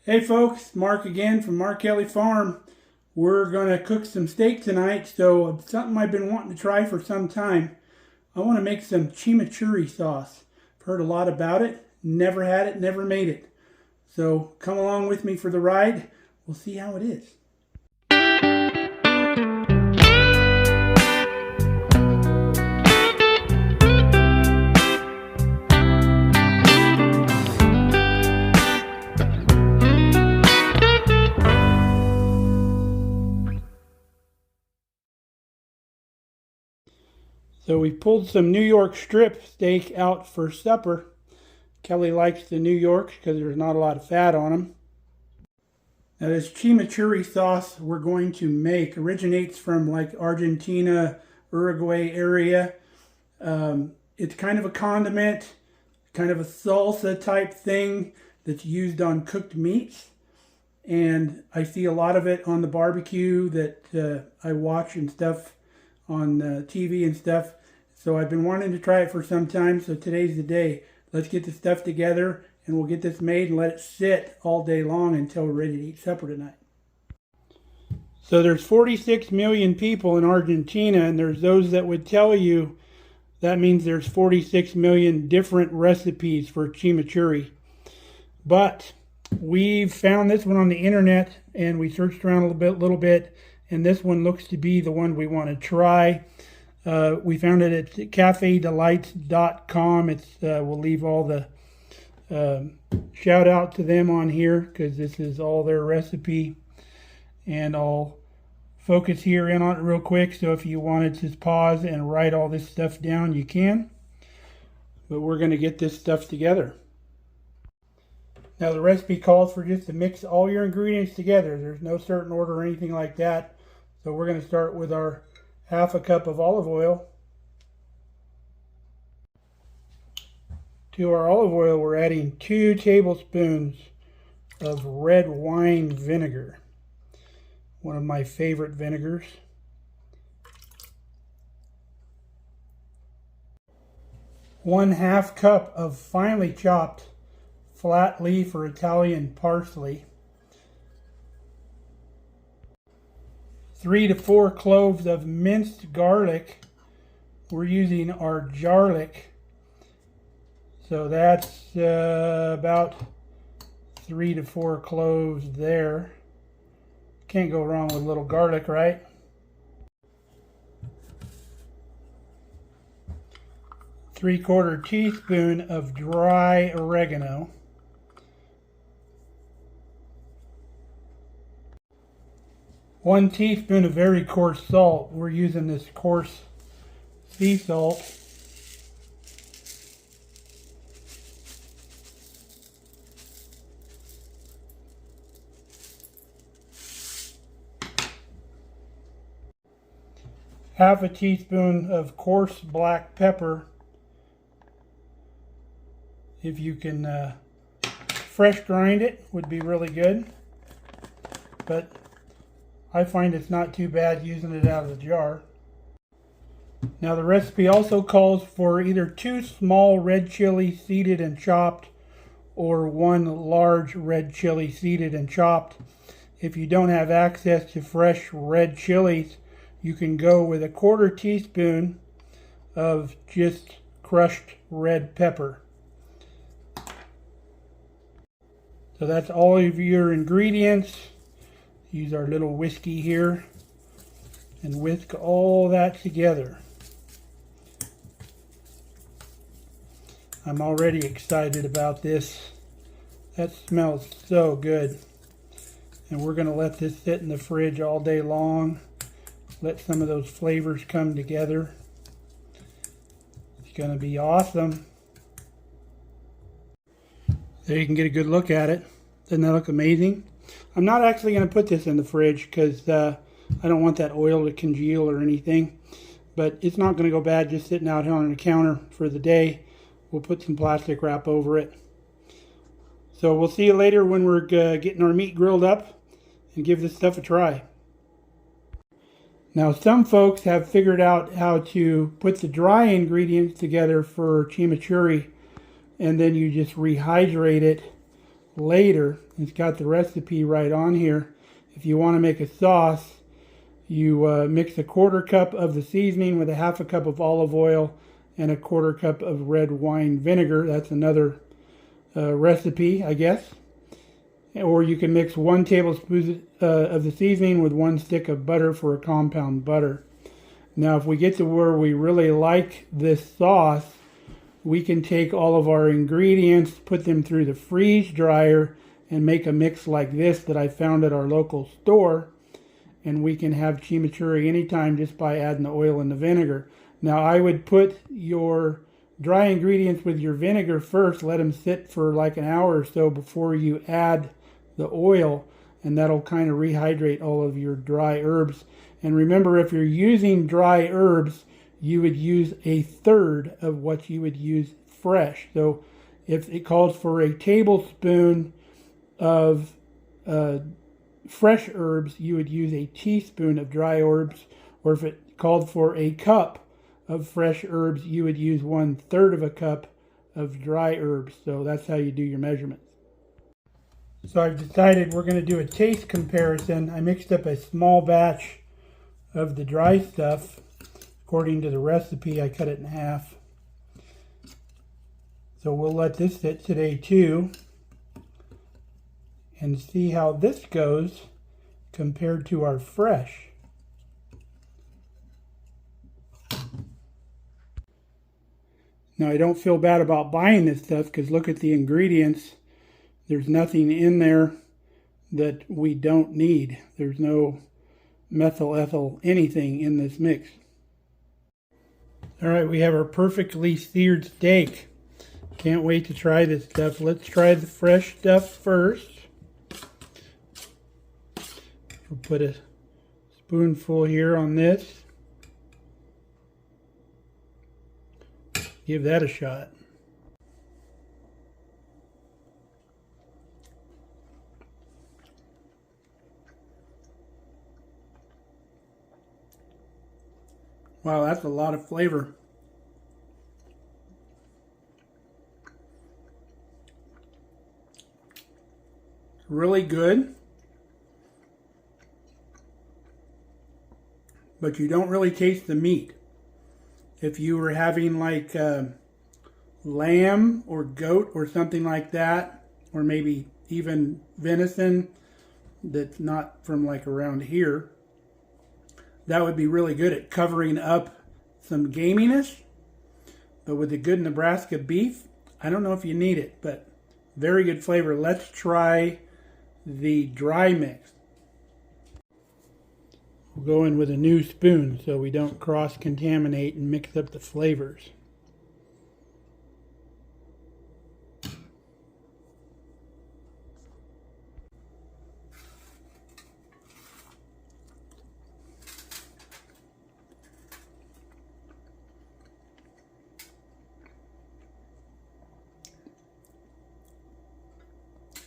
Hey folks, Mark again from Markelly Farm. We're going to cook some steak tonight, so something I've been wanting to try for some time. I want to make some chimichurri sauce. I've heard a lot about it, never had it, never made it. So come along with me for the ride. We'll see how it is. So we pulled some New York strip steak out for supper. Kelly likes the New York because there's not a lot of fat on them. Now this chimichurri sauce we're going to make originates from like Argentina, Uruguay area. It's kind of a condiment, kind of a salsa type thing that's used on cooked meats. And I see a lot of it on the barbecue that I watch and stuff on TV and stuff. So I've been wanting to try it for some time, so today's the day. Let's get the stuff together and we'll get this made and let it sit all day long until we're ready to eat supper tonight. So there's 46 million people in Argentina, and there's those that would tell you that means there's 46 million different recipes for chimichurri. But we've found this one on the internet and we searched around a little bit, and this one looks to be the one we want to try. We found it at cafedelights.com. We'll leave all the shout out to them on here because this is all their recipe, and I'll focus here in on it real quick. So if you wanted to pause and write all this stuff down, you can. But we're going to get this stuff together. Now the recipe calls for just to mix all your ingredients together. There's no certain order or anything like that. So we're going to start with our half a cup of olive oil. To our olive oil, we're adding 2 tablespoons of red wine vinegar, one of my favorite vinegars. One half cup of finely chopped flat leaf or Italian parsley. 3 to 4 cloves of minced garlic. We're using our garlic, so that's about 3 to 4 cloves there. Can't go wrong with a little garlic, right? Three-quarter teaspoon of dry oregano. 1 teaspoon of very coarse salt. We're using this coarse sea salt. Half a teaspoon of coarse black pepper. If you can fresh grind it, would be really good. But I find it's not too bad using it out of the jar. Now the recipe also calls for either 2 small red chilies seeded and chopped, or 1 large red chili seeded and chopped. If you don't have access to fresh red chilies, you can go with 1/4 teaspoon of just crushed red pepper. So that's all of your ingredients. Use our little whiskey here and whisk all that together. I'm already excited about this. That smells so good. And we're going to let this sit in the fridge all day long. Let some of those flavors come together. It's going to be awesome. There you can get a good look at it. Doesn't that look amazing? I'm not actually going to put this in the fridge because I don't want that oil to congeal or anything. But it's not going to go bad just sitting out here on the counter for the day. We'll put some plastic wrap over it. So we'll see you later when we're getting our meat grilled up and give this stuff a try. Now some folks have figured out how to put the dry ingredients together for chimichurri, and then you just rehydrate it later. It's got the recipe right on here. If you want to make a sauce, you mix a 1/4 cup of the seasoning with a 1/2 cup of olive oil and a 1/4 cup of red wine vinegar. That's another recipe, I guess. Or you can mix 1 tablespoon of the seasoning with 1 stick of butter for a compound butter. Now, if we get to where we really like this sauce, we can take all of our ingredients, put them through the freeze dryer, and make a mix like this that I found at our local store. And we can have chimichurri anytime just by adding the oil and the vinegar. Now, I would put your dry ingredients with your vinegar first, let them sit for like an hour or so before you add the oil, and that'll kind of rehydrate all of your dry herbs. And remember, if you're using dry herbs, you would use 1/3 of what you would use fresh. So if it calls for a tablespoon of fresh herbs, you would use a teaspoon of dry herbs. Or if it called for a cup of fresh herbs, you would use 1/3 of a cup of dry herbs. So that's how you do your measurements. So I've decided we're going to do a taste comparison. I mixed up a small batch of the dry stuff. According to the recipe, I cut it in half. So we'll let this sit today too and see how this goes compared to our fresh. Now, I don't feel bad about buying this stuff because look at the ingredients. There's nothing in there that we don't need. There's no methyl ethyl anything in this mix. All right, we have our perfectly seared steak. Can't wait to try this stuff. Let's try the fresh stuff first. We'll put a spoonful here on this. Give that a shot. Wow, that's a lot of flavor. Really good. But you don't really taste the meat. If you were having like lamb or goat or something like that, or maybe even venison that's not from like around here, that would be really good at covering up some gaminess. But with the good Nebraska beef, I don't know if you need it, but very good flavor. Let's try the dry mix. We'll go in with a new spoon so we don't cross-contaminate and mix up the flavors.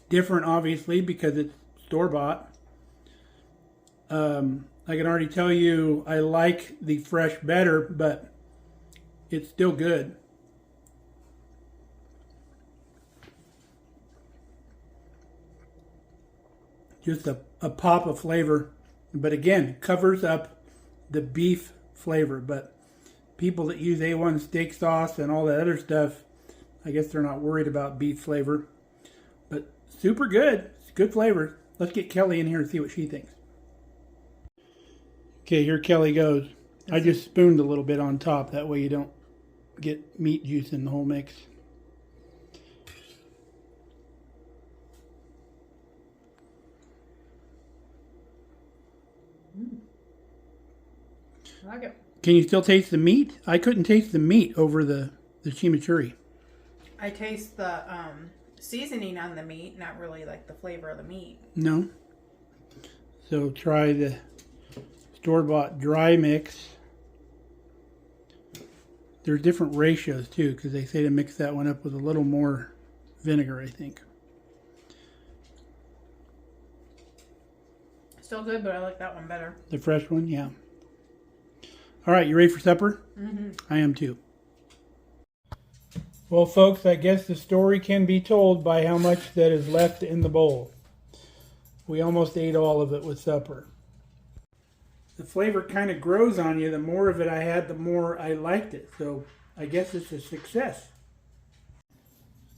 Different, obviously, because it's store-bought. I can already tell you I like the fresh better, but it's still good. Just a pop of flavor, but again, covers up the beef flavor. But people that use A1 steak sauce and all that other stuff, I guess they're not worried about beef flavor. But super good. It's good flavor. Let's get Kelly in here and see what she thinks. Okay, here Kelly goes. I just spooned a little bit on top. That way you don't get meat juice in the whole mix. I like it. Can you still taste the meat? I couldn't taste the meat over the chimichurri. I taste the seasoning on the meat, not really like the flavor of the meat. No. So try the store-bought dry mix. There's different ratios too, because they say to mix that one up with a little more vinegar, I think. Still good, but I like that one better. The fresh one, yeah. All right, you ready for supper? Mm-hmm. I am too. Well, folks, I guess the story can be told by how much that is left in the bowl. We almost ate all of it with supper. The flavor kind of grows on you. The more of it I had, the more I liked it. So I guess it's a success.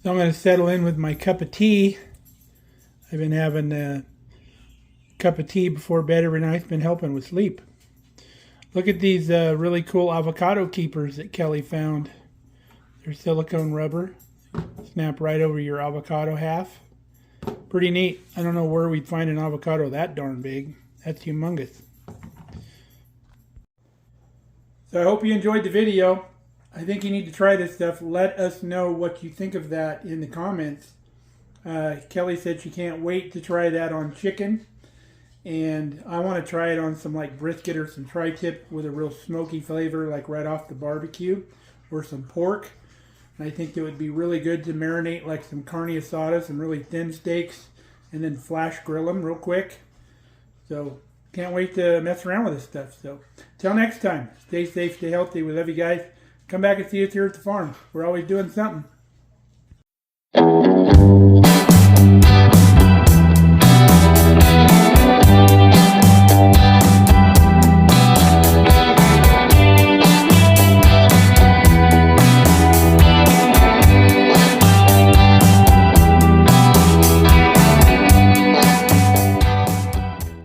So I'm going to settle in with my cup of tea. I've been having a cup of tea before bed every night. It's been helping with sleep. Look at these really cool avocado keepers that Kelly found. They're silicone rubber. Snap right over your avocado half. Pretty neat. I don't know where we'd find an avocado that darn big. That's humongous. So I hope you enjoyed the video. I think you need to try this stuff. Let us know what you think of that in the comments. Kelly said she can't wait to try that on chicken. And I want to try it on some like brisket or some tri-tip with a real smoky flavor, like right off the barbecue, or some pork. And I think it would be really good to marinate like some carne asada, some really thin steaks, and then flash grill them real quick. So can't wait to mess around with this stuff. So till next time, stay safe, stay healthy. We love you guys. Come back and see us here at the farm. We're always doing something.